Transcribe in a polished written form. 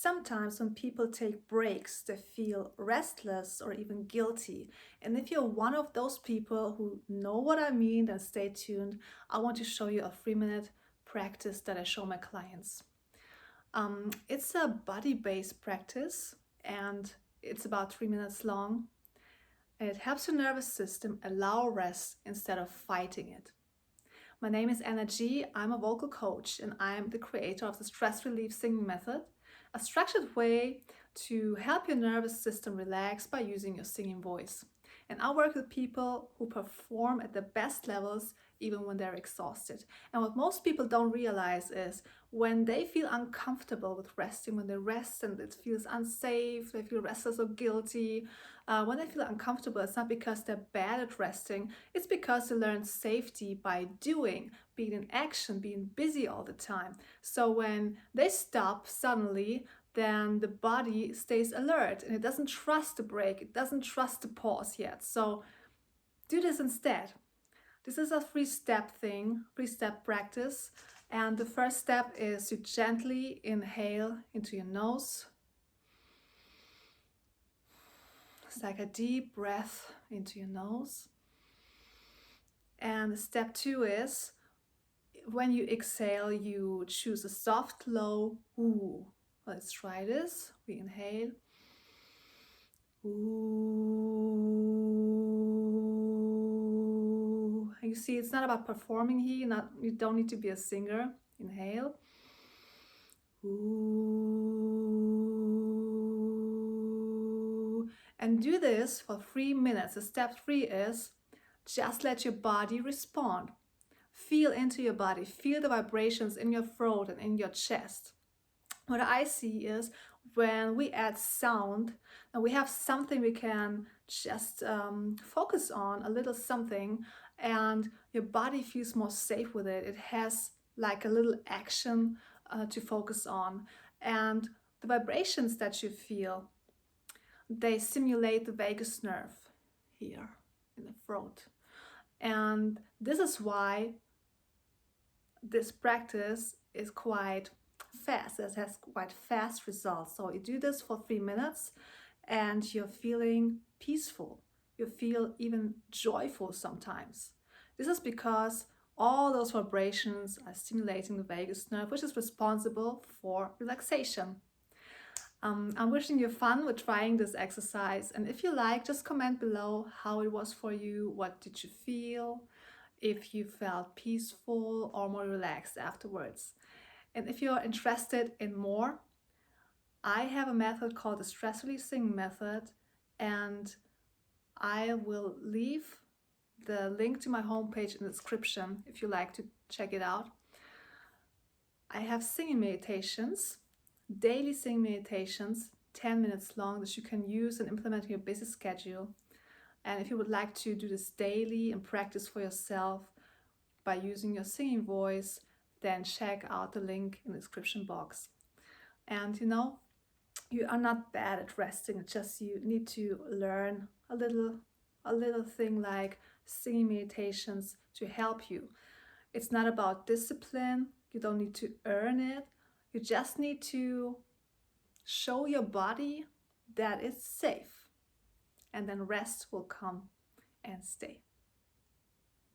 Sometimes when people take breaks, they feel restless or even guilty. And if you're one of those people who know what I mean, then stay tuned. I want to show you a 3-minute practice that I show my clients. It's a body-based practice and it's about 3 minutes long. And it helps your nervous system allow rest instead of fighting it. My name is Anna G. I'm a vocal coach and I'm the creator of the stress relief singing method, a structured way to help your nervous system relax by using your singing voice. And I work with people who perform at the best levels even when they're exhausted. And what most people don't realize is when they feel uncomfortable with resting, when they rest and it feels unsafe, they feel restless or guilty, when they feel uncomfortable, it's not because they're bad at resting, it's because they learn safety by doing, being in action, being busy all the time. So when they stop suddenly, then the body stays alert and it doesn't trust the break, it doesn't trust the pause yet. So do this instead. This is a 3-step thing, 3-step practice. And the first step is to gently inhale into your nose. It's like a deep breath into your nose. And step 2 is when you exhale, you choose a soft, low ooh. Let's try this. We inhale. Ooh. And you see, it's not about performing here. You don't need to be a singer. Inhale. Ooh. And do this for 3 minutes. So step 3 is just let your body respond. Feel into your body. Feel the vibrations in your throat and in your chest. What I see is when we add sound and we have something we can just focus on, a little something, and your body feels more safe with it. It has like a little action to focus on. And the vibrations that you feel, they stimulate the vagus nerve here in the throat. And this is why this practice is quite fast. It has quite fast results. So you do this for 3 minutes and you're feeling peaceful. You feel even joyful sometimes. This is because all those vibrations are stimulating the vagus nerve, which is responsible for relaxation. I'm wishing you fun with trying this exercise. And if you like, just comment below how it was for you. What did you feel? If you felt peaceful or more relaxed afterwards. And if you're interested in more, I have a method called the stress relief singing method, and I will leave the link to my homepage in the description if you like to check it out. I have singing meditations, daily singing meditations, 10 minutes long, that you can use and implement in your busy schedule. And if you would like to do this daily and practice for yourself by using your singing voice, then check out the link in the description box. And you are not bad at resting, it's just you need to learn a little thing like singing meditations to help you. It's not about discipline, you don't need to earn it, you just need to show your body that it's safe, and then rest will come and stay.